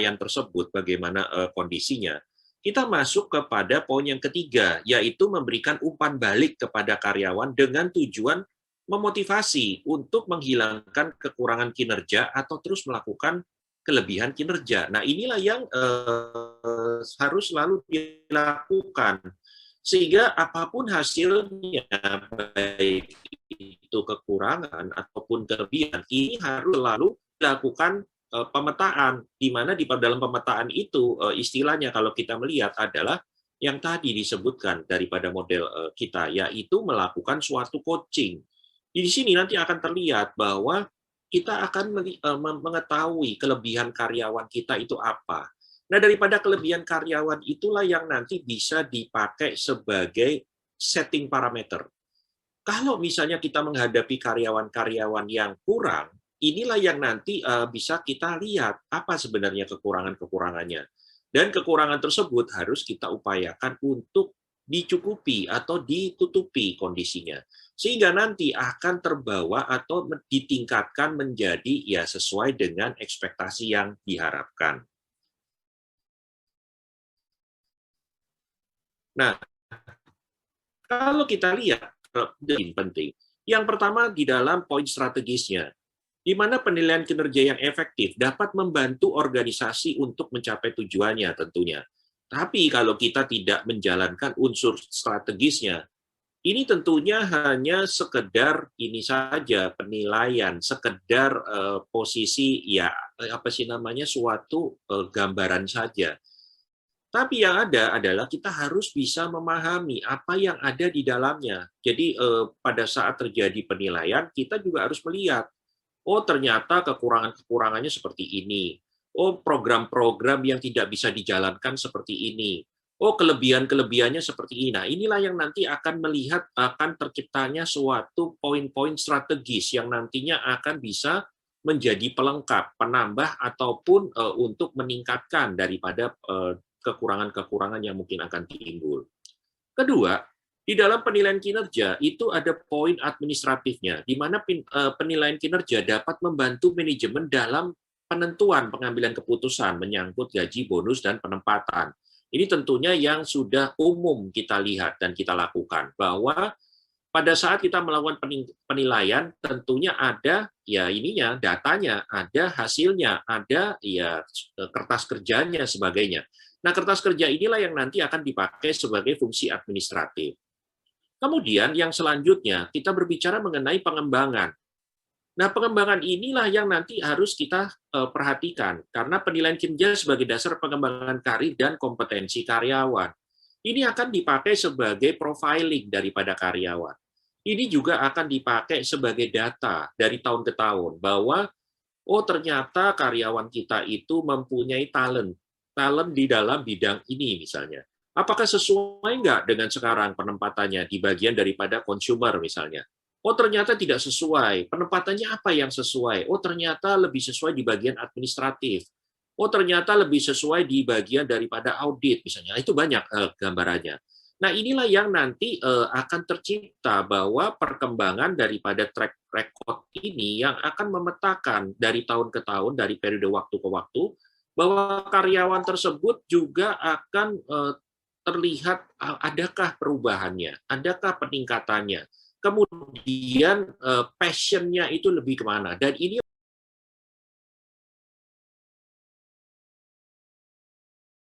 penilaian tersebut bagaimana kondisinya, kita masuk kepada poin yang ketiga, yaitu memberikan umpan balik kepada karyawan dengan tujuan memotivasi untuk menghilangkan kekurangan kinerja atau terus melakukan kelebihan kinerja. Nah, inilah yang harus selalu dilakukan. Sehingga apapun hasilnya, baik itu kekurangan ataupun kelebihan, ini harus selalu dilakukan pemetaan, di mana di dalam pemetaan itu istilahnya kalau kita melihat adalah yang tadi disebutkan daripada model kita, yaitu melakukan suatu coaching. Di sini nanti akan terlihat bahwa kita akan mengetahui kelebihan karyawan kita itu apa. Nah, daripada kelebihan karyawan itulah yang nanti bisa dipakai sebagai setting parameter. Kalau misalnya kita menghadapi karyawan-karyawan yang kurang, inilah yang nanti bisa kita lihat apa sebenarnya kekurangan-kekurangannya. Dan kekurangan tersebut harus kita upayakan untuk dicukupi atau ditutupi kondisinya. Sehingga nanti akan terbawa atau ditingkatkan menjadi ya sesuai dengan ekspektasi yang diharapkan. Nah, kalau kita lihat penting, yang pertama di dalam poin strategisnya, di mana penilaian kinerja yang efektif dapat membantu organisasi untuk mencapai tujuannya tentunya. Tapi kalau kita tidak menjalankan unsur strategisnya, ini tentunya hanya sekedar ini saja penilaian, sekedar posisi ya apa sih namanya suatu gambaran saja. Tapi yang ada adalah kita harus bisa memahami apa yang ada di dalamnya. Jadi pada saat terjadi penilaian, kita juga harus melihat, oh ternyata kekurangan-kekurangannya seperti ini. Oh program-program yang tidak bisa dijalankan seperti ini. Oh kelebihan-kelebihannya seperti ini. Nah inilah yang nanti akan melihat akan terciptanya suatu poin-poin strategis yang nantinya akan bisa menjadi pelengkap, penambah ataupun untuk meningkatkan daripada kekurangan-kekurangan yang mungkin akan timbul. Kedua, di dalam penilaian kinerja itu ada poin administratifnya, di mana penilaian kinerja dapat membantu manajemen dalam penentuan pengambilan keputusan menyangkut gaji, bonus, dan penempatan. Ini tentunya yang sudah umum kita lihat dan kita lakukan, bahwa pada saat kita melakukan penilaian, tentunya ada ya ininya, datanya, ada hasilnya, ada ya kertas kerjanya, sebagainya. Nah, kertas kerja inilah yang nanti akan dipakai sebagai fungsi administratif. Kemudian yang selanjutnya, kita berbicara mengenai pengembangan. Nah, pengembangan inilah yang nanti harus kita perhatikan, karena penilaian kinerja sebagai dasar pengembangan karir dan kompetensi karyawan. Ini akan dipakai sebagai profiling daripada karyawan. Ini juga akan dipakai sebagai data dari tahun ke tahun, bahwa oh ternyata karyawan kita itu mempunyai talent di dalam bidang ini misalnya. Apakah sesuai nggak dengan sekarang penempatannya di bagian daripada consumer misalnya? Oh ternyata tidak sesuai. Penempatannya apa yang sesuai? Oh ternyata lebih sesuai di bagian administratif. Oh ternyata lebih sesuai di bagian daripada audit misalnya. Itu banyak gambarannya. Nah inilah yang nanti akan tercipta bahwa perkembangan daripada track record ini yang akan memetakan dari tahun ke tahun, dari periode waktu ke waktu, bahwa karyawan tersebut juga akan terlihat adakah perubahannya, adakah peningkatannya, kemudian passion-nya itu lebih kemana. Dan ini